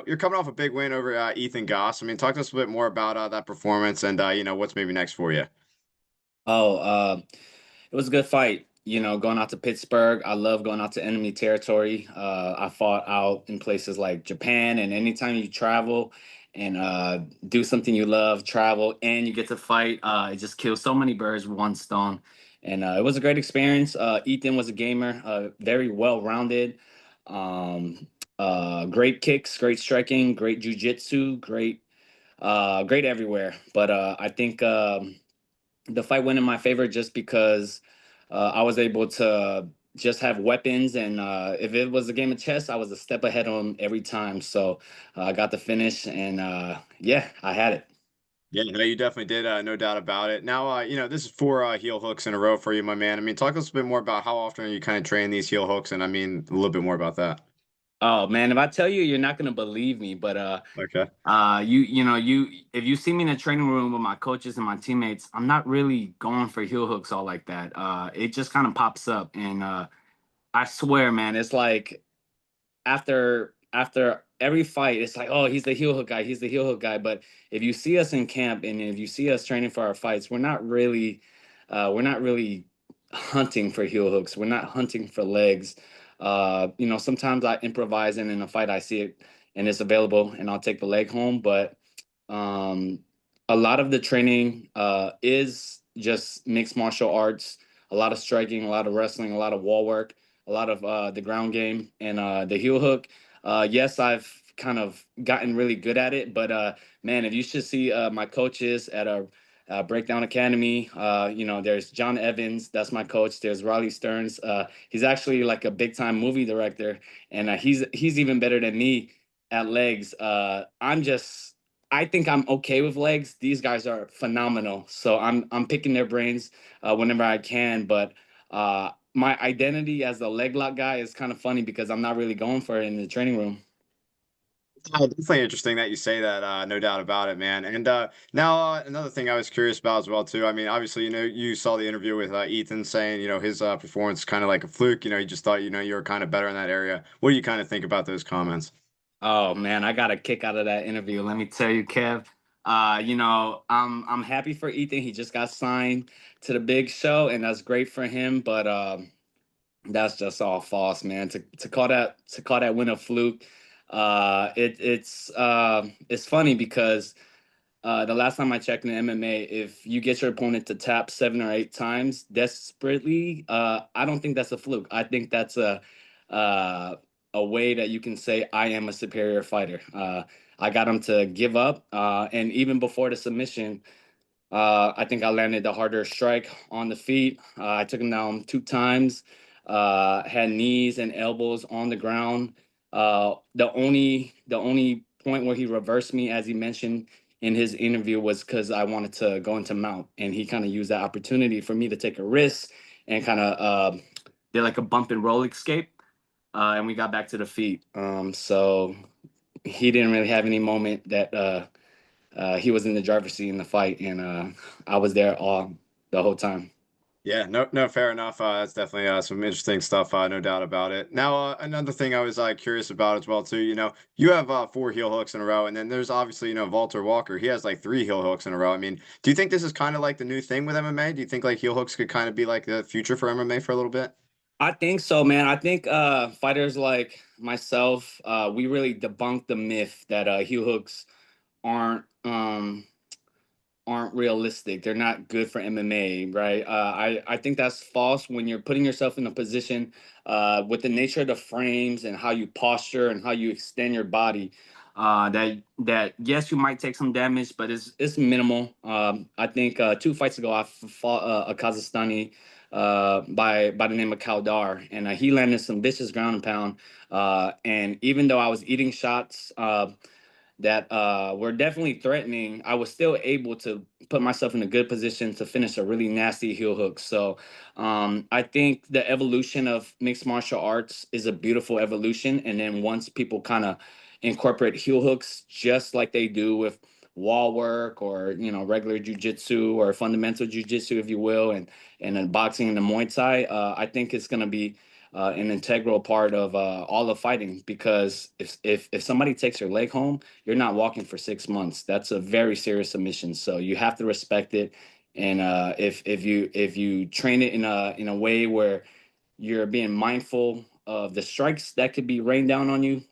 you're coming off a big win over Ethan Goss. I mean, talk to us a bit more about that performance and what's maybe next for you. Oh, it was a good fight. Going out to Pittsburgh, I love going out to enemy territory. I fought out in places like Japan, and anytime you travel and do something you love, travel, and you get to fight, it just kills so many birds with one stone. And it was a great experience. Ethan was a gamer, very well-rounded, um, great kicks, great striking, great jujitsu, great everywhere. But I think. The fight went in my favor just because I was able to just have weapons, and if it was a game of chess, I was a step ahead on him every time. So I got the finish, and yeah, I had it. Yeah, no, you definitely did, no doubt about it. Now, this is four heel hooks in a row for you, my man. I mean, talk to us a bit more about how often are you kind of train these heel hooks, and I mean a little bit more about that. Oh man, if I tell you, you're not gonna believe me, but Okay. you if you see me in the training room with my coaches and my teammates, I'm not really going for heel hooks all like that. It just kind of pops up, and I swear, man, it's like after every fight, it's like, oh, he's the heel hook guy, he's the heel hook guy. But if you see us in camp and if you see us training for our fights, we're not really hunting for heel hooks. We're not hunting for legs. Sometimes I improvise and in a fight I see it and it's available and I'll take the leg home. But um, a lot of the training is just mixed martial arts, a lot of striking, a lot of wrestling, a lot of wall work, a lot of the ground game, and the heel hook. Yes, I've kind of gotten really good at it, but man, if you should see my coaches at a Breakdown Academy, there's John Evans, that's my coach. There's Riley Stearns. He's actually like a big time movie director, and he's even better than me at legs. I think I'm okay with legs. These guys are phenomenal, so I'm picking their brains whenever I can. But my identity as a leg lock guy is kind of funny because I'm not really going for it in the training room. Definitely interesting that you say that, no doubt about it, man. And now another thing I was curious about as well too. I mean, obviously, you saw the interview with Ethan saying, his performance kind of like a fluke. He just thought, you were kind of better in that area. What do you kind of think about those comments? Oh man, I got a kick out of that interview. Let me tell you, Kev. I'm happy for Ethan. He just got signed to the big show, and that's great for him. But that's just all false, man. To call that win a fluke. It's funny because the last time I checked in MMA, if you get your opponent to tap 7 or 8 times desperately, I don't think that's a fluke. I think that's uh, a way that you can say I am a superior fighter. I got him to give up, and even before the submission, I think I landed the harder strike on the feet. I took him down 2 times. Had knees and elbows on the ground. The only point where he reversed me, as he mentioned in his interview, was because I wanted to go into mount, and he kind of used that opportunity for me to take a risk and kind of did like a bump and roll escape, and we got back to the feet. So he didn't really have any moment that he was in the driver's seat in the fight, and I was there all the whole time. Yeah, no, no, fair enough. That's definitely some interesting stuff, no doubt about it. Now, another thing I was curious about as well too. You have four heel hooks in a row, and then there's obviously Walter Walker. He has like three heel hooks in a row. I mean, do you think this is kind of like the new thing with MMA? Do you think like heel hooks could kind of be like the future for MMA for a little bit? I think so, man. I think fighters like myself, we really debunked the myth that heel hooks aren't aren't realistic. They're not good for MMA, right? I think that's false when you're putting yourself in a position with the nature of the frames and how you posture and how you extend your body. That yes, you might take some damage, but it's minimal. I think 2 fights ago I fought a Kazakhstani by the name of Kaldar, and he landed some vicious ground and pound. And even though I was eating shots, that were definitely threatening, I was still able to put myself in a good position to finish a really nasty heel hook. So I think the evolution of mixed martial arts is a beautiful evolution. And then once people kind of incorporate heel hooks, just like they do with wall work or regular jujitsu or fundamental jujitsu, if you will, and then boxing and the Muay Thai, I think it's going to be an integral part of all of fighting, because if somebody takes your leg home, you're not walking for 6 months. That's a very serious submission. So you have to respect it. And if you train it in a way where you're being mindful of the strikes that could be rained down on you.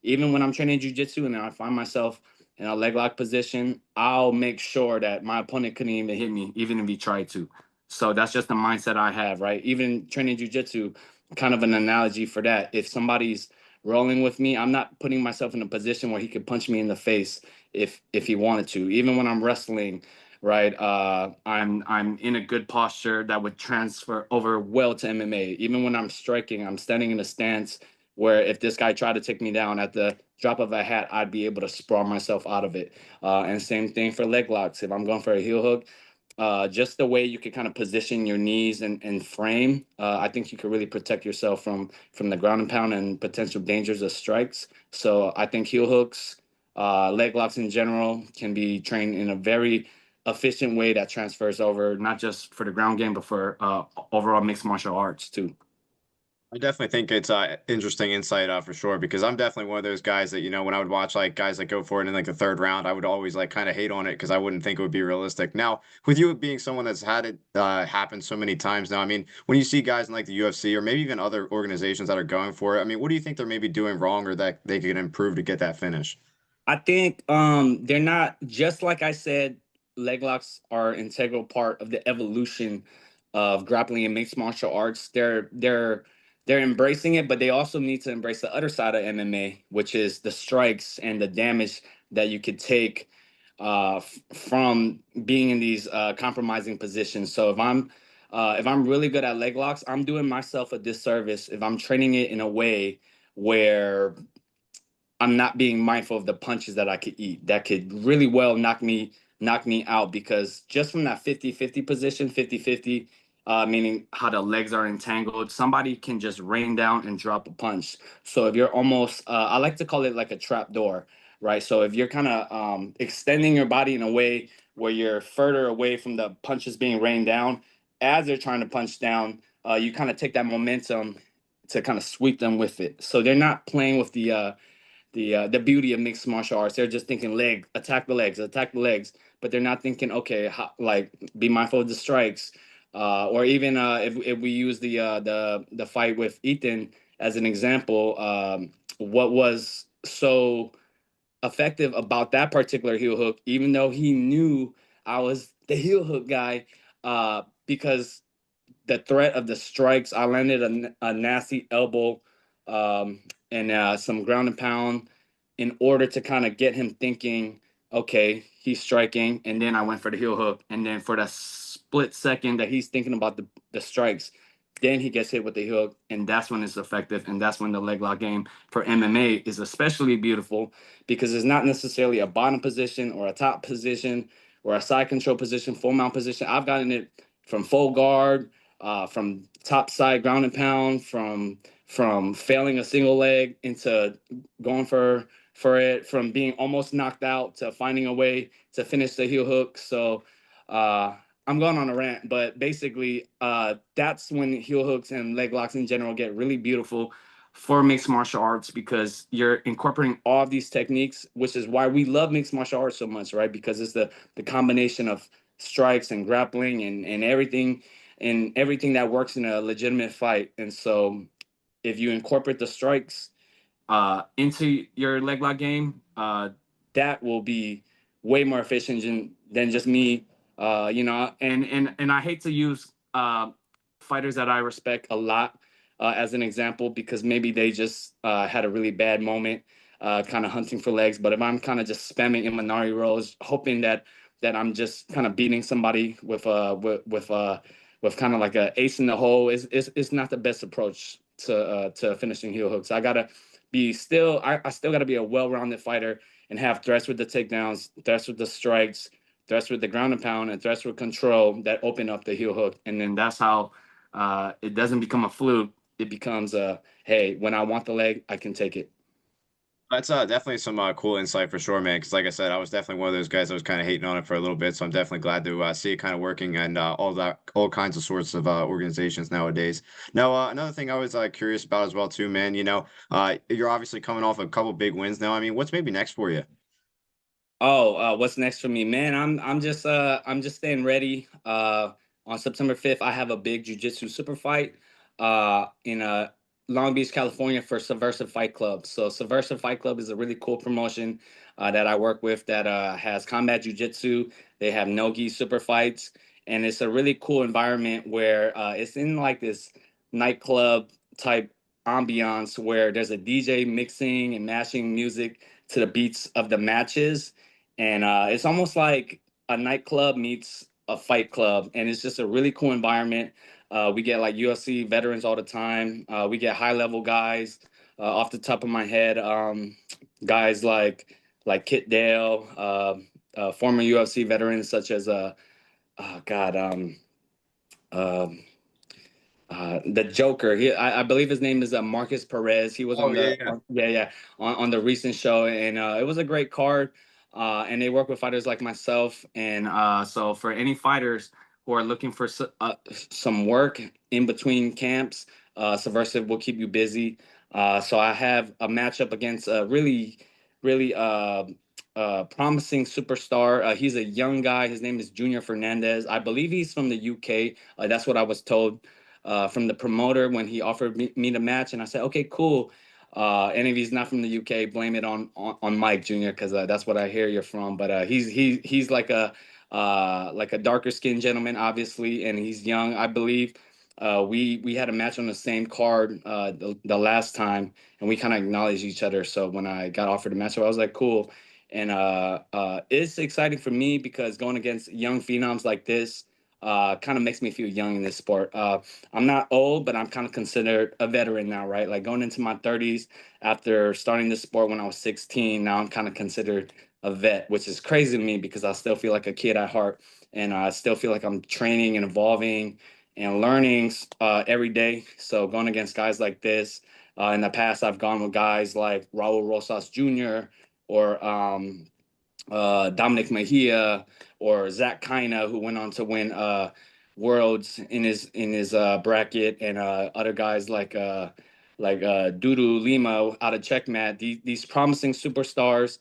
Even when I'm training jujitsu and I find myself in a leg lock position, I'll make sure that my opponent couldn't even hit me, even if he tried to. So that's just the mindset I have, right? Even training jujitsu, kind of an analogy for that. If somebody's rolling with me, I'm not putting myself in a position where he could punch me in the face if he wanted to. Even when I'm wrestling, right? I'm in a good posture that would transfer over well to MMA. Even when I'm striking, I'm standing in a stance where if this guy tried to take me down at the drop of a hat, I'd be able to sprawl myself out of it. And same thing for leg locks. If I'm going for a heel hook, just the way you can kind of position your knees and frame, I think you can really protect yourself from the ground and pound and potential dangers of strikes. So I think heel hooks, leg locks in general, can be trained in a very efficient way that transfers over not just for the ground game, but for overall mixed martial arts too. I definitely think it's interesting insight for sure because I'm definitely one of those guys that when I would watch like guys that go for it in like the third round, I would always like kind of hate on it because I wouldn't think it would be realistic. Now, with you being someone that's had it happen so many times now, I mean, when you see guys in like the UFC or maybe even other organizations that are going for it, I mean, what do you think they're maybe doing wrong or that they could improve to get that finish? I think they're not, just like I said, leg locks are an integral part of the evolution of grappling and mixed martial arts. They're embracing it, but they also need to embrace the other side of MMA, which is the strikes and the damage that you could take from being in these compromising positions. So if I'm really good at leg locks, I'm doing myself a disservice if I'm training it in a way where I'm not being mindful of the punches that I could eat that could really well knock me out, because just from that 50-50 position, 50-50, meaning how the legs are entangled, somebody can just rain down and drop a punch. So if you're almost I like to call it like a trap door, right? So if you're kind of extending your body in a way where you're further away from the punches being rained down, as they're trying to punch down, you kind of take that momentum to kind of sweep them with it. So they're not playing with the beauty of mixed martial arts. They're just thinking attack the legs, but they're not thinking, okay, like be mindful of the strikes, or even if we use the fight with Ethan as an example, what was so effective about that particular heel hook, even though he knew I was the heel hook guy, because the threat of the strikes, I landed a nasty elbow, and some ground and pound in order to kind of get him thinking, okay, he's striking. And then I went for the heel hook. And then for the split second that he's thinking about the strikes, then he gets hit with the heel hook. And that's when it's effective. And that's when the leg lock game for MMA is especially beautiful, because it's not necessarily a bottom position or a top position or a side control position, full mount position. I've gotten it from full guard, from top side ground and pound, from failing a single leg into going for it, from being almost knocked out to finding a way to finish the heel hook. So I'm going on a rant, but basically that's when heel hooks and leg locks in general get really beautiful for mixed martial arts, because you're incorporating all of these techniques, which is why we love mixed martial arts so much, right? Because it's the combination of strikes and grappling and everything that works in a legitimate fight. And so if you incorporate the strikes into your leg lock game, that will be way more efficient than just me. And I hate to use fighters that I respect a lot as an example, because maybe they just had a really bad moment, kind of hunting for legs. But if I'm kind of just spamming Imanari rolls, hoping that I'm just kind of beating somebody with kind of like a ace in the hole, is not the best approach to finishing heel hooks. I still got to be a well-rounded fighter and have threats with the takedowns, threats with the strikes, threats with the ground and pound, and threats with control that open up the heel hook. And then that's how it doesn't become a fluke. It becomes hey, when I want the leg, I can take it. That's definitely some cool insight for sure, man. Because like I said, I was definitely one of those guys that was kind of hating on it for a little bit. So I'm definitely glad to see it kind of working and all kinds of sorts of organizations nowadays. Now, another thing I was curious about as well too, man. You're obviously coming off a couple big wins now. I mean, what's maybe next for you? Oh, what's next for me, man? I'm just staying ready. On September 5th, I have a big jujitsu super fight in Long Beach, California for Subversive Fight Club. So Subversive Fight Club is a really cool promotion that I work with that has combat jujitsu. They have no-gi super fights, and it's a really cool environment where it's in like this nightclub type ambiance where there's a DJ mixing and mashing music to the beats of the matches, and it's almost like a nightclub meets a fight club, and it's just a really cool environment. We get like UFC veterans all the time. We get high level guys. Off the top of my head, guys like Kit Dale, former UFC veterans such as oh God, um, the Joker. I believe his name is Marcus Perez. He was Oh on yeah, the yeah. on the recent show, and it was a great card. And they work with fighters like myself, and so for any fighters who are looking for some work in between camps, Subversive will keep you busy. So I have a matchup against a really promising superstar. He's a young guy. His name is Junior Fernandez. I believe he's from the UK. That's what I was told from the promoter when he offered me the match, and I said, okay, cool. And if he's not from the UK, blame it on Mike Jr. because that's what I hear you're from. But he's like a darker skinned gentleman, obviously, and he's young, I believe. We had a match on the same card the last time, and we kind of acknowledged each other. So when I got offered a matchup, I was like, cool. And it's exciting for me because going against young phenoms like this kind of makes me feel young in this sport. I'm not old, but I'm kind of considered a veteran now, right? Like going into my 30s after starting this sport when I was 16, now I'm kind of considered a vet, which is crazy to me because I still feel like a kid at heart. And I still feel like I'm training and evolving and learning every day. So going against guys like this, in the past, I've gone with guys like Raul Rosas Jr. or Dominic Mejia or Zach Kaina, who went on to win worlds in his bracket, and other guys like Dudu Lima out of Checkmat. These promising superstars,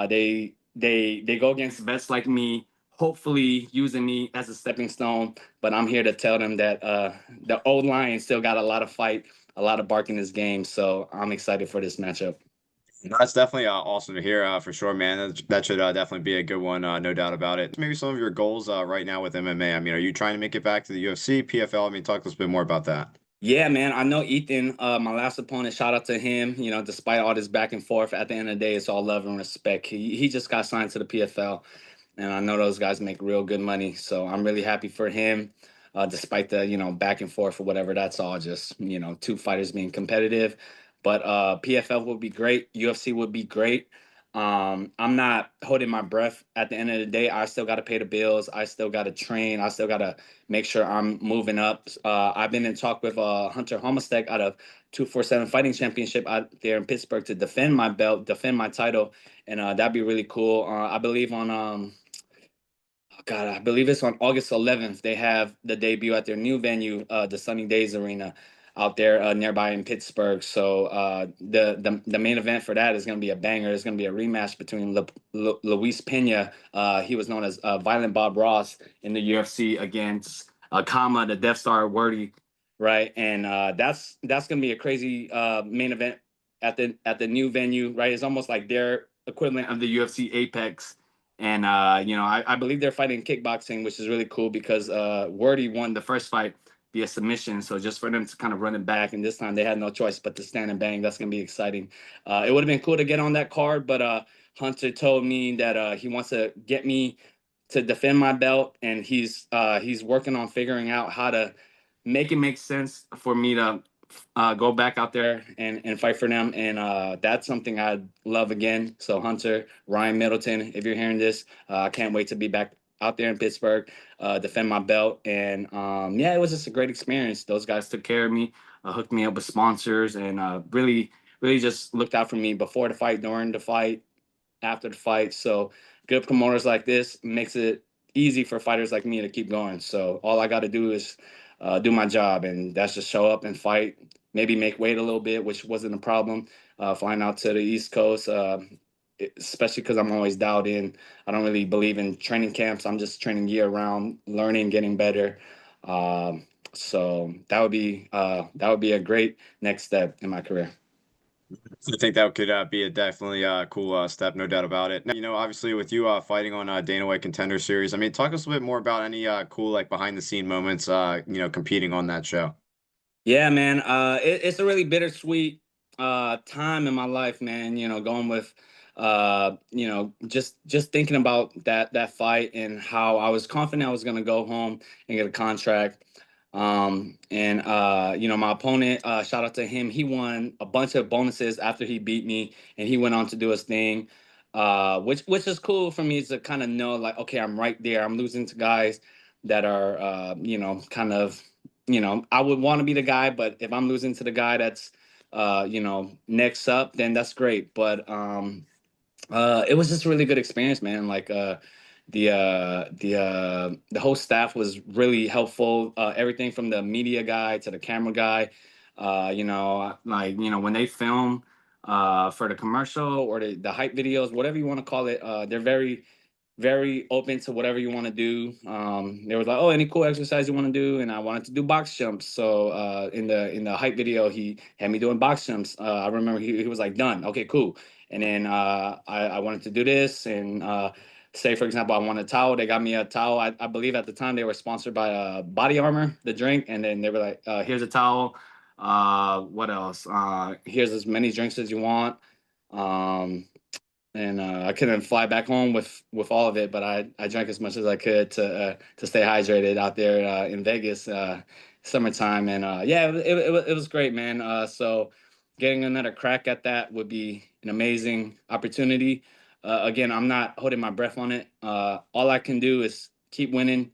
they go against vets like me, hopefully using me as a stepping stone. But I'm here to tell them that the old lion still got a lot of fight, a lot of bark in this game. So I'm excited for this matchup. No, that's definitely awesome to hear for sure, man. That should definitely be a good one, no doubt about it. Maybe some of your goals right now with MMA. I mean, are you trying to make it back to the UFC, PFL? I mean, talk to us a bit more about that. Yeah, man. I know Ethan, my last opponent, shout out to him. You know, despite all this back and forth, at the end of the day, it's all love and respect. He just got signed to the PFL, and I know those guys make real good money. So I'm really happy for him, despite the, back and forth or whatever. That's all just, two fighters being competitive. But PFL would be great. UFC would be great. I'm not holding my breath at the end of the day. I still got to pay the bills. I still got to train. I still got to make sure I'm moving up. I've been in talk with Hunter Homestead out of 247 Fighting Championship out there in Pittsburgh to defend my belt, defend my title, and that'd be really cool. I believe on oh God, I believe it's on August 11th. They have the debut at their new venue, the Sunny Days Arena, out there nearby in Pittsburgh. So the main event for that is going to be a banger. It's going to be a rematch between Luis Pena. He was known as Violent Bob Ross in the UFC against Kama, the Death Star Wordy, right? And that's going to be a crazy main event at the new venue, right? It's almost like their equivalent of the UFC Apex, and I believe they're fighting kickboxing, which is really cool because Wordy won the first fight via submission. So just for them to kind of run it back, and this time they had no choice but to stand and bang. That's gonna be exciting. It would have been cool to get on that card, but Hunter told me that he wants to get me to defend my belt, and he's working on figuring out how to make it make sense for me to go back out there and fight for them. And that's something I'd love again. So Hunter, Ryan Middleton, if you're hearing this, I can't wait to be back out there in Pittsburgh, defend my belt. And yeah, it was just a great experience. Those guys took care of me, hooked me up with sponsors, and really, really just looked out for me before the fight, during the fight, after the fight. So good promoters like this makes it easy for fighters like me to keep going. So all I got to do is do my job, and that's just show up and fight. Maybe make weight a little bit, which wasn't a problem. Flying out to the East Coast, especially because I'm always dialed in. I don't really believe in training camps. I'm just training year round, learning, getting better. So that would be a great next step in my career. I think that could be a definitely cool step, no doubt about it. Now, obviously with you fighting on Dana White Contender Series, I mean, talk us a bit more about any cool like behind the scene moments, competing on that show. Yeah, man. It's a really bittersweet time in my life, man. Going with just thinking about that fight and how I was confident I was gonna go home and get a contract. And my opponent, shout out to him, he won a bunch of bonuses after he beat me, and he went on to do his thing. Which is cool for me to kind of know, like, okay, I'm right there. I'm losing to guys that are kind of, I would want to be the guy, but if I'm losing to the guy that's next up, then that's great. But it was just a really good experience, man. Like the whole staff was really helpful. Everything from the media guy to the camera guy. When they film for the commercial or the hype videos, whatever you want to call it, they're very open to whatever you want to do. They was like, "Oh, any cool exercise you want to do?" And I wanted to do box jumps. So in the hype video, he had me doing box jumps. I remember he was like, "Done. Okay, cool." And then I wanted to do this, and say for example, I want a towel. They got me a towel. I believe at the time they were sponsored by Body Armor, the drink, and then they were like, "Here's a towel. What else? Here's as many drinks as you want." Um, and I couldn't fly back home with all of it, but I drank as much as I could to stay hydrated out there in Vegas, summertime, and yeah, it was great, man. So getting another crack at that would be an amazing opportunity. Again, I'm not holding my breath on it. All I can do is keep winning,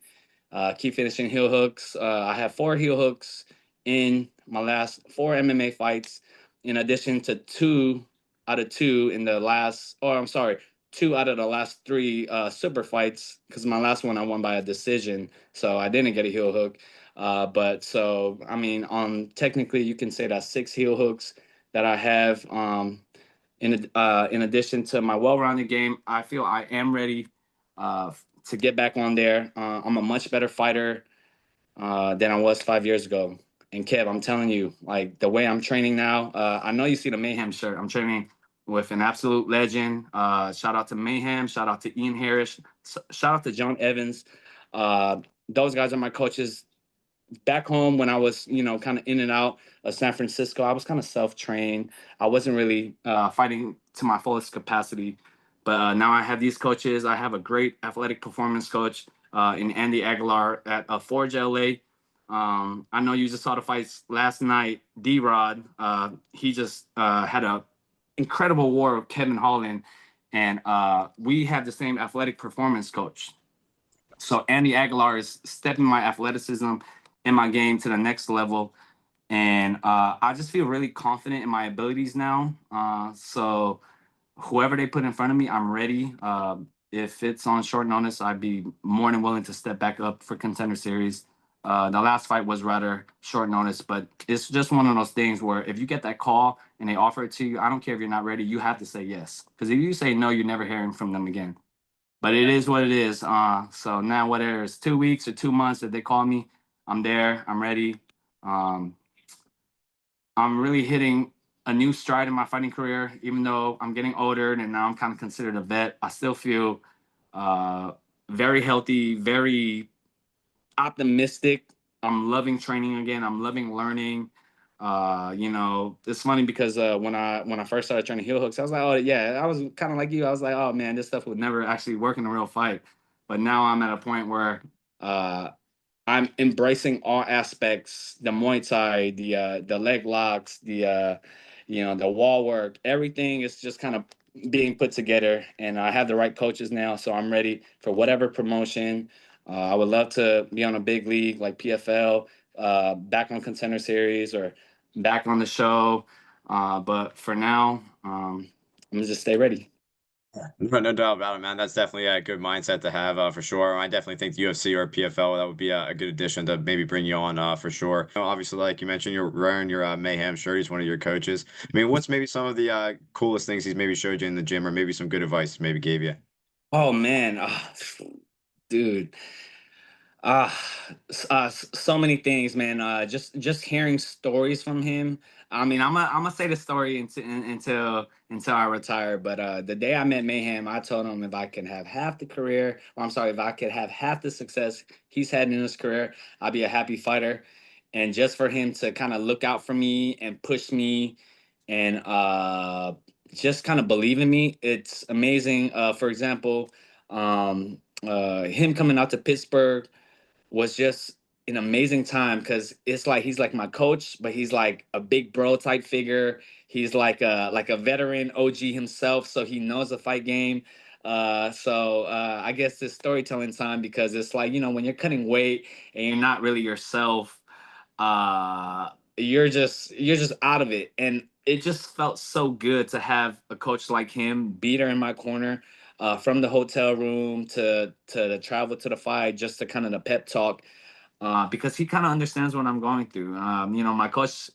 keep finishing heel hooks. I have 4 heel hooks in my last 4 MMA fights, in addition to 2 out of 2 in the last, or I'm sorry, 2 out of the last 3 super fights, because my last one I won by a decision, so I didn't get a heel hook. But so I mean, on technically you can say that's 6 heel hooks that I have. In addition to my well-rounded game, I feel I am ready to get back on there. I'm a much better fighter than I was 5 years ago. And Kev, I'm telling you, like the way I'm training now, I know you see the Mayhem shirt. I'm training with an absolute legend. Shout out to Mayhem. Shout out to Ian Harris. Shout out to John Evans. Those guys are my coaches. Back home when I was, kind of in and out of San Francisco, I was kind of self-trained. I wasn't really fighting to my fullest capacity. But now I have these coaches. I have a great athletic performance coach in Andy Aguilar at Forge LA. I know you just saw the fights last night. D-Rod, he just had a incredible war with Kevin Holland, and we have the same athletic performance coach. So Andy Aguilar is stepping my athleticism in my game to the next level, and I just feel really confident in my abilities now. So whoever they put in front of me, I'm ready. If it's on short notice, I'd be more than willing to step back up for Contender Series. The last fight was rather short notice, but it's just one of those things where if you get that call and they offer it to you, I don't care if you're not ready, you have to say yes. Because if you say no, you're never hearing from them again. But it is what it is. So now whether it's 2 weeks or 2 months, if they call me, I'm there. I'm ready. Um, I'm really hitting a new stride in my fighting career. Even though I'm getting older and now I'm kind of considered a vet, I still feel uh, very healthy, very optimistic. I'm loving training again. I'm loving learning. It's funny because when I first started training heel hooks, I was like, oh yeah, I was kind of like you. I was like, oh man, this stuff would never actually work in a real fight. But now I'm at a point where uh, I'm embracing all aspects, the Muay Thai, the leg locks, the wall work, everything is just kind of being put together, and I have the right coaches now, so I'm ready for whatever promotion. I would love to be on a big league like PFL, back on Contender Series or back on the show. But for now, I'm gonna just stay ready. No doubt about it, man. That's definitely a good mindset to have, for sure. I definitely think the UFC or PFL, that would be a good addition to maybe bring you on, for sure. Obviously, like you mentioned, you're wearing your Mayhem shirt. He's one of your coaches. I mean, what's maybe some of the coolest things he's maybe showed you in the gym, or maybe some good advice he maybe gave you? Oh man, dude. Uh, so many things, man. Just hearing stories from him. I mean, I'm gonna say the story until I retire. But the day I met Mayhem, I told him if I could have half the career, or I'm sorry, if I could have half the success he's had in his career, I'd be a happy fighter. And just for him to kind of look out for me and push me, and just kind of believe in me, it's amazing. For example, him coming out to Pittsburgh was just an amazing time because it's like he's like my coach, but he's like a big bro type figure. He's like a veteran OG himself, so he knows the fight game. So I guess it's storytelling time because it's like when you're cutting weight and you're not really yourself, you're just out of it, and it just felt so good to have a coach like him, Beater in my corner. From the hotel room to the travel to the fight, just to kind of the pep talk, because he kind of understands what I'm going through. My coach,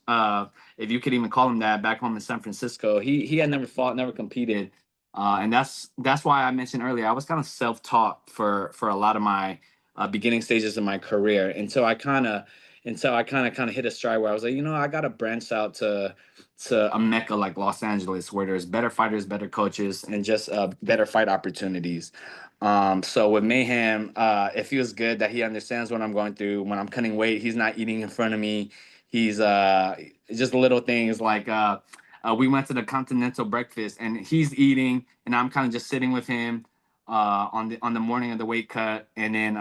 if you could even call him that, back home in San Francisco, he had never fought, never competed, and that's why I mentioned earlier I was kind of self-taught for a lot of my beginning stages of my career until I kind of hit a stride where I was like, I got to branch out to a mecca like Los Angeles, where there's better fighters, better coaches, and just better fight opportunities. So with Mayhem, it feels good that he understands what I'm going through. When I'm cutting weight, he's not eating in front of me. He's just little things like we went to the continental breakfast and he's eating and I'm kind of just sitting with him on the morning of the weight cut, and then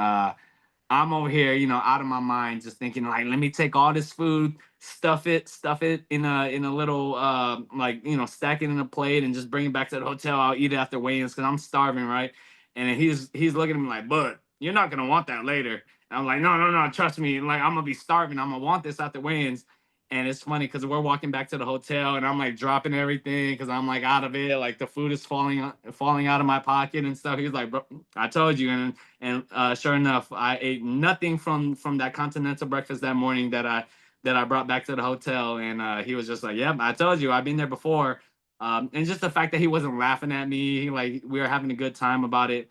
I'm over here, out of my mind, just thinking like, let me take all this food, stuff it in a little like stack it in a plate and just bring it back to the hotel. I'll eat it after weigh-ins because I'm starving, right? And then he's looking at me like, "But you're not gonna want that later." And I'm like, "No, no, no, trust me. Like I'm gonna be starving. I'm gonna want this after weigh-ins." And it's funny because we're walking back to the hotel and I'm like dropping everything because I'm like out of it. Like the food is falling out of my pocket and stuff. He's like, "Bro, I told you." And sure enough, I ate nothing from that continental breakfast that morning that I brought back to the hotel. And he was just like, "Yep, I told you, I've been there before." And just the fact that he wasn't laughing at me, like we were having a good time about it.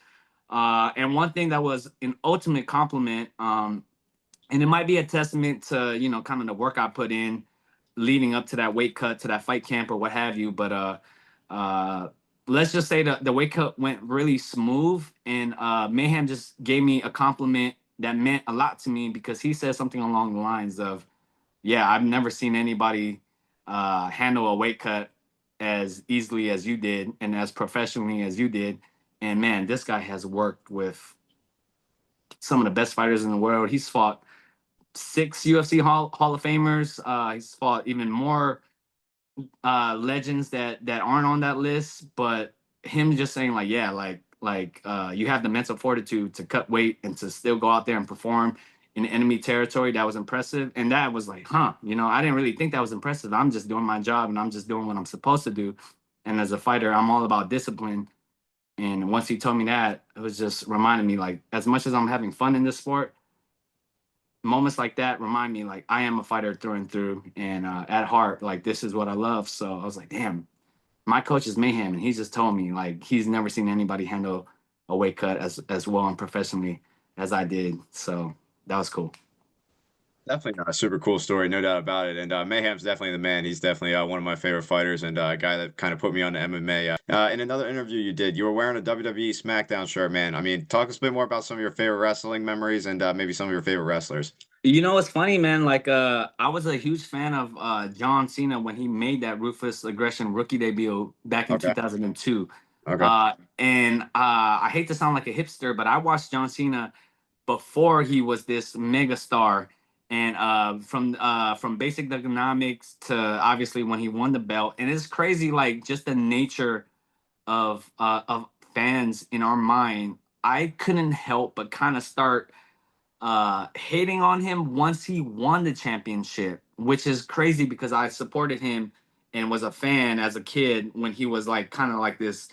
And one thing that was an ultimate compliment, and it might be a testament to kind of the work I put in leading up to that weight cut, to that fight camp or what have you. But uh, let's just say the weight cut went really smooth, and Mayhem just gave me a compliment that meant a lot to me because he said something along the lines of, "Yeah, I've never seen anybody handle a weight cut as easily as you did and as professionally as you did. And man, this guy has worked with some of the best fighters in the world. He's fought six UFC Hall of Famers. He's fought even more legends that aren't on that list. But him just saying like, yeah, like you have the mental fortitude to cut weight and to still go out there and perform in enemy territory. That was impressive, and that was like, huh? I didn't really think that was impressive. I'm just doing my job and I'm just doing what I'm supposed to do. And as a fighter, I'm all about discipline. And once he told me that, it was just reminding me like, as much as I'm having fun in this sport, moments like that remind me like I am a fighter through and through, and at heart, like this is what I love. So I was like, damn, my coach is Mayhem, and he just told me like he's never seen anybody handle a weight cut as well and professionally as I did. So that was cool. Definitely a super cool story, no doubt about it. And Mayhem's definitely the man. He's definitely one of my favorite fighters and a guy that kind of put me on to MMA. In another interview you did, you were wearing a WWE SmackDown shirt, man. I mean, talk us a bit more about some of your favorite wrestling memories and maybe some of your favorite wrestlers. It's funny, man. Like, I was a huge fan of John Cena when he made that Ruthless Aggression rookie debut back in Okay. 2002. Okay. And I hate to sound like a hipster, but I watched John Cena before he was this mega star. And from basic economics to obviously when he won the belt, and it's crazy, like just the nature of fans in our mind. I couldn't help but kind of start hating on him once he won the championship, which is crazy because I supported him and was a fan as a kid when he was like kind of like this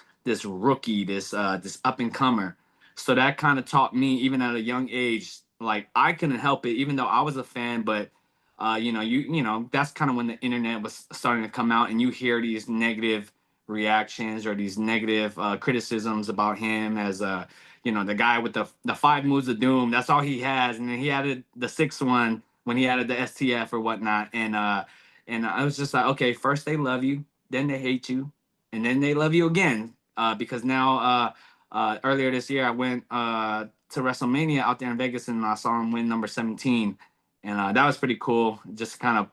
rookie, this up and comer. So that kind of taught me, even at a young age, like I couldn't help it, even though I was a fan. But that's kind of when the internet was starting to come out, and you hear these negative reactions or these negative criticisms about him as the guy with the five moves of doom. That's all he has, and then he added the sixth one when he added the STF or whatnot. And I was just like, okay, first they love you, then they hate you, and then they love you again. Because now, earlier this year, I went to WrestleMania out there in Vegas, and I saw him win number 17, and that was pretty cool. Just kind of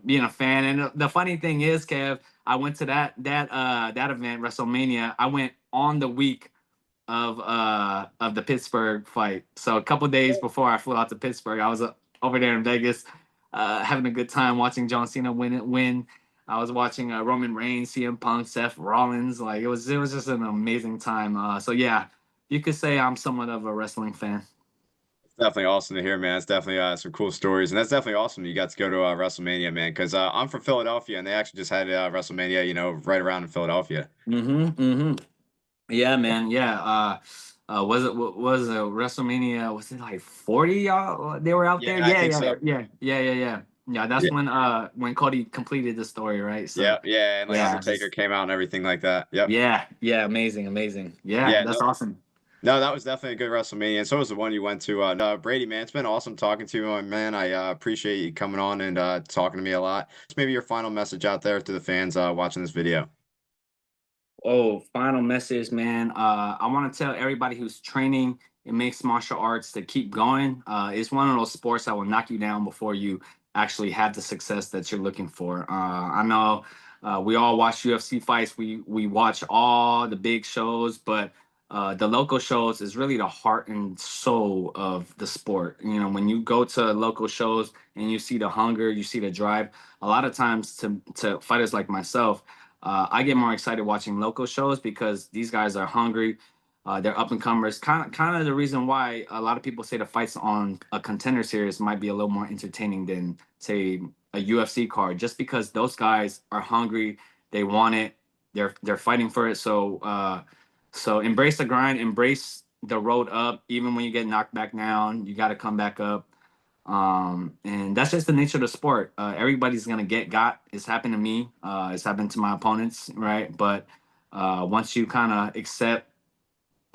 being a fan. And the funny thing is, Kev, I went to that event, WrestleMania. I went on the week of the Pittsburgh fight. So a couple days before I flew out to Pittsburgh, I was over there in Vegas, having a good time watching John Cena win. I was watching Roman Reigns, CM Punk, Seth Rollins. Like it was just an amazing time. So yeah, you could say I'm somewhat of a wrestling fan. It's definitely awesome to hear, man. It's definitely some cool stories, and that's definitely awesome you got to go to WrestleMania, man. Because I'm from Philadelphia, and they actually just had WrestleMania, right around in Philadelphia. Mm-hmm. Mm-hmm. Yeah, man. Yeah. Was it WrestleMania? Was it like 40 y'all? They were out there. Yeah, I Yeah, think yeah, so. yeah, yeah, yeah, yeah. Yeah, that's Yeah, when Cody completed the story, right? So yeah, yeah, and like yeah, Undertaker just came out and everything like that. Yep. yeah, yeah, amazing, amazing. Yeah, Yeah, that's no, awesome. no, that was definitely a good WrestleMania, and so was the one you went to. No, Brady, man, it's been awesome talking to you, man. I appreciate you coming on and talking to me a lot. Just maybe your final message out there to the fans watching this video. Oh, final message, man. I want to tell everybody who's training in mixed martial arts to keep going. It's one of those sports that will knock you down before you actually have the success that you're looking for. I know we all watch UFC fights. We watch all the big shows, but the local shows is really the heart and soul of the sport. When you go to local shows and you see the hunger, you see the drive. A lot of times to fighters like myself, I get more excited watching local shows because these guys are hungry. They're up and comers. Kind of the reason why a lot of people say the fights on a contender series might be a little more entertaining than say a UFC card, just because those guys are hungry. They want it. They're fighting for it. So embrace the grind. Embrace the road up. Even when you get knocked back down, you got to come back up. And that's just the nature of the sport. Everybody's gonna get got. It's happened to me. It's happened to my opponents, right? But once you kind of accept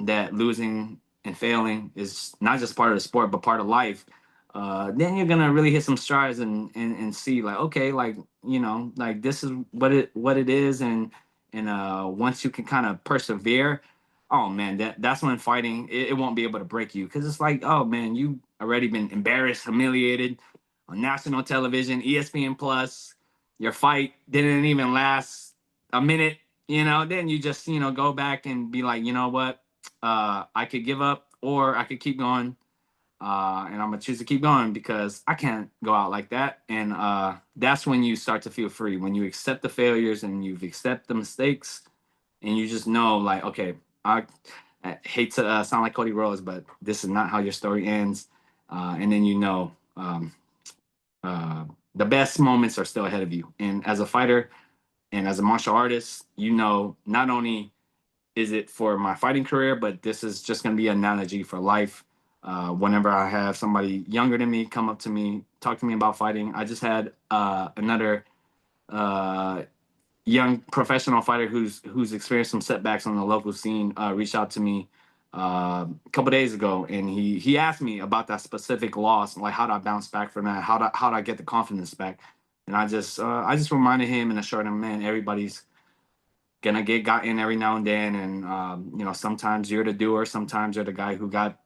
that losing and failing is not just part of the sport, but part of life, then you're gonna really hit some strides and see like, okay, like like this is what it is, and once you can kind of persevere, oh man, that's when fighting it won't be able to break you because it's like, oh man, you already been embarrassed, humiliated on national television, ESPN Plus. Your fight didn't even last a minute, then you just go back and be like, you know what, I could give up or I could keep going. And I'm gonna choose to keep going because I can't go out like that. And that's when you start to feel free, when you accept the failures and you've accept the mistakes, and you just know, like, okay, I, I hate to sound like Cody Rhodes, but this is not how your story ends. And then uh, the best moments are still ahead of you. And as a fighter and as a martial artist, not only is it for my fighting career, but this is just going to be an analogy for life. Whenever I have somebody younger than me come up to me, talk to me about fighting, I just had another uh, young professional fighter who's experienced some setbacks on the local scene reached out to me a couple days ago, and he asked me about that specific loss, like how do I bounce back from that, how do I get the confidence back, and I just reminded him and assured him, man, everybody's gonna get gotten every now and then, and sometimes you're the doer, sometimes you're the guy who got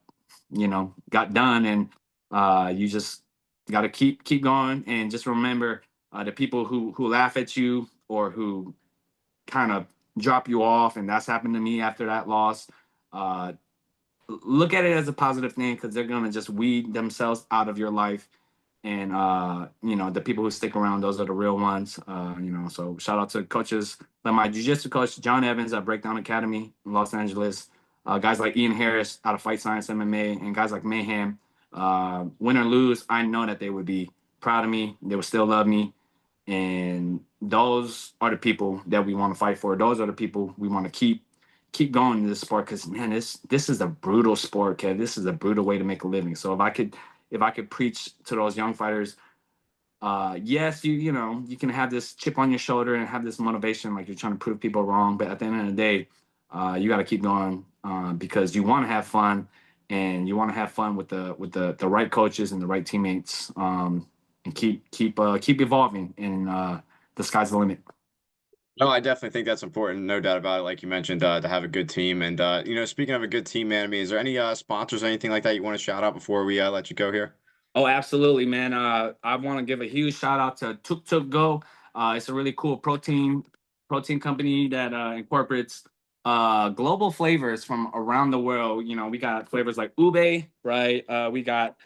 done, and you just got to keep going, and just remember the people who laugh at you or who kind of drop you off, and that's happened to me after that loss. Uh, Look at it as a positive thing because they're gonna just weed themselves out of your life, and the people who stick around, those are the real ones. So shout out to coaches like my jiu-jitsu coach John Evans at Breakdown Academy in Los Angeles, guys like Ian Harris out of Fight Science MMA, and guys like Mayhem. Win or lose, I know that they would be proud of me, they would still love me, And those are the people that we want to fight for. Those are the people we want to keep going in this sport, because man, this is a brutal sport, Kev. This is a brutal way to make a living. So if I could preach to those young fighters, yes, you can have this chip on your shoulder and have this motivation, like you're trying to prove people wrong, but at the end of the day, you got to keep going, because you want to have fun, and you want to have fun with the right coaches and the right teammates, and keep evolving, and the sky's the limit. No, I definitely think that's important. No doubt about it. Like you mentioned, to have a good team. And, speaking of a good team, man, I mean, is there any sponsors or anything like that you want to shout out before we let you go here? Oh, absolutely, man. I want to give a huge shout out to Tuk Tuk Go. It's a really cool protein company that incorporates global flavors from around the world. We got flavors like ube, right? We got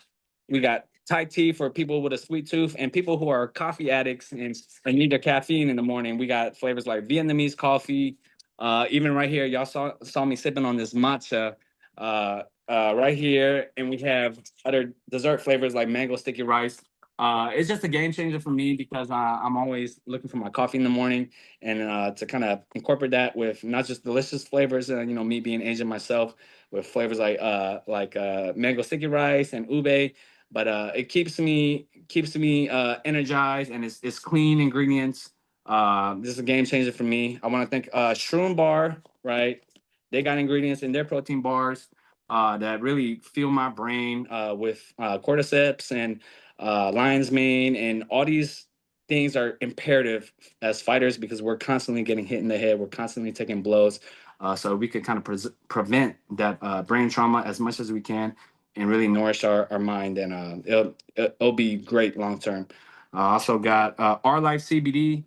Thai tea for people with a sweet tooth and people who are coffee addicts and need their caffeine in the morning. We got flavors like Vietnamese coffee. Even right here, y'all saw me sipping on this matcha right here, and we have other dessert flavors like mango sticky rice. It's just a game changer for me, because I'm always looking for my coffee in the morning, and to kind of incorporate that with not just delicious flavors, me being Asian myself, with flavors like mango sticky rice and ube, but it keeps me energized, and it's clean ingredients. This is a game changer for me. I want to thank Shroom Bar, right? They got ingredients in their protein bars that really fuel my brain with cordyceps and lion's mane, and all these things are imperative as fighters, because we're constantly getting hit in the head, we're constantly taking blows, so we could kind of prevent that brain trauma as much as we can, and really nourish our mind, and it'll be great long term. Also got our life CBD,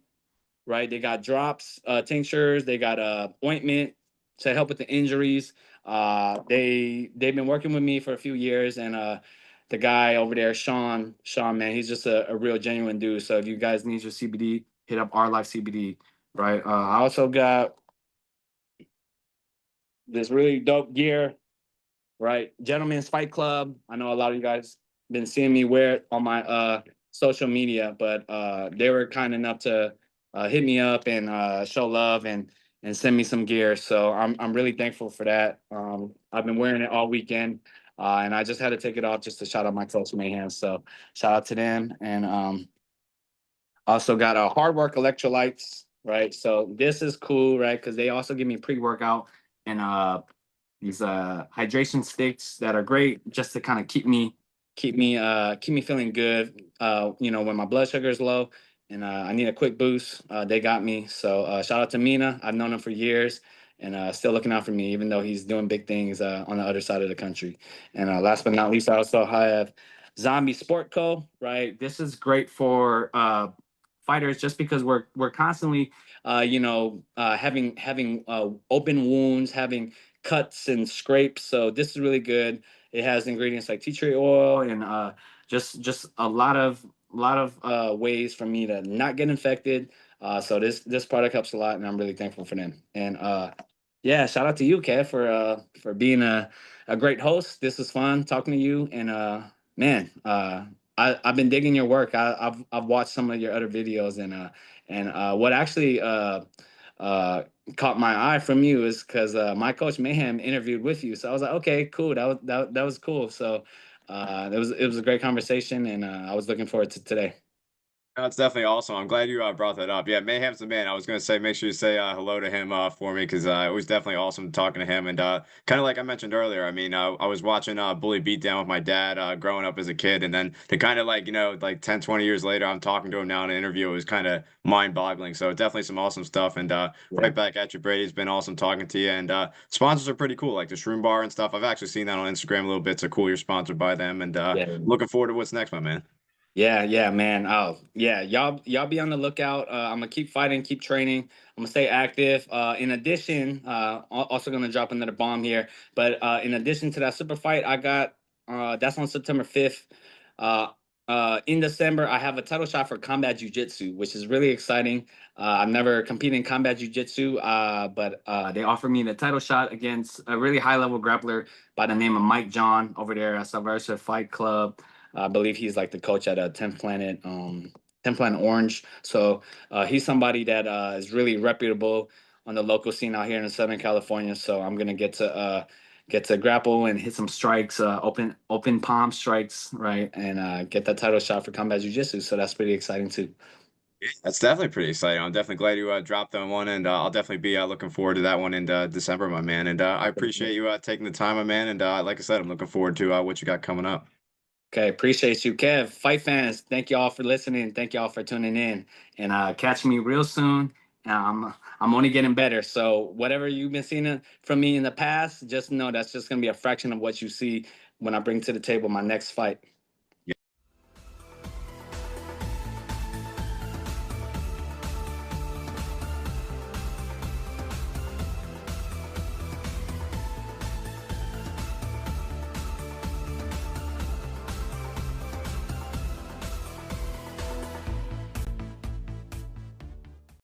right? They got drops, tinctures, they got ointment to help with the injuries. They've been working with me for a few years, and the guy over there, Sean, man, he's just a real genuine dude. So if you guys need your CBD, hit up Our Life CBD, right? I also got this really dope gear, right? Gentlemen's Fight Club. I know a lot of you guys been seeing me wear it on my social media, but they were kind enough to hit me up and show love and send me some gear. So I'm really thankful for that. I've been wearing it all weekend, and I just had to take it off just to shout out my coach Mayhem. So shout out to them, and also got a hard work electrolytes, right? So this is cool, right? Because they also give me pre-workout and these hydration sticks that are great, just to kind of keep me feeling good. When my blood sugar is low and I need a quick boost, they got me. So shout out to Mina. I've known him for years, and still looking out for me, even though he's doing big things on the other side of the country. And last but not least, I also have Zombie Sport Co. Right, this is great for fighters, just because we're constantly having open wounds, having cuts and scrapes. So this is really good. It has ingredients like tea tree oil and just a lot of ways for me to not get infected. So this product helps a lot, and I'm really thankful for them. And yeah, shout out to you, Kev, for being a great host. This was fun talking to you, and man, I've been digging your work. I've watched some of your other videos, and what actually uh, caught my eye from you is because my coach Mayhem interviewed with you. So I was like, okay, cool. That was cool. So it was a great conversation, and I was looking forward to today. That's definitely awesome. I'm glad you brought that up. Yeah, Mayhem's the man. I was going to say, make sure you say hello to him for me, because it was definitely awesome talking to him. And kind of like I mentioned earlier, I mean, I was watching Bully Beatdown with my dad growing up as a kid. And then to kind of like, like 10, 20 years later, I'm talking to him now in an interview. It was kind of mind boggling. So definitely some awesome stuff. And Yeah, right back at you, Brady. It's been awesome talking to you. And sponsors are pretty cool, like the Shroom Bar and stuff. I've actually seen that on Instagram a little bit. So cool, you're sponsored by them. And yeah. looking forward to what's next, my man. Yeah, man. Oh, yeah. Y'all be on the lookout. I'm gonna keep fighting, keep training. I'm gonna stay active. In addition, also gonna drop another bomb here. But in addition to that super fight, I got that's on September 5th. Uh, in December, I have a title shot for combat jujitsu, which is really exciting. I've never competed in combat jujitsu, but they offered me the title shot against a really high level grappler by the name of Mike John over there at Salversa Fight Club. I believe he's like the coach at a 10th Planet. Temple and Orange. So he's somebody that is really reputable on the local scene out here in Southern California. So I'm gonna get to grapple and hit some strikes, open palm strikes, right, and get that title shot for combat jiu-jitsu. So that's pretty exciting too. That's definitely pretty exciting. I'm definitely glad you dropped that one, and I'll definitely be looking forward to that one in December, my man. And I appreciate you taking the time, my man. And like I said, I'm looking forward to what you got coming up. Okay, appreciate you, Kev. Fight fans, thank you all for listening. Thank you all for tuning in, and catch me real soon. I'm only getting better. So whatever you've been seeing from me in the past, just know that's just gonna be a fraction of what you see when I bring to the table my next fight.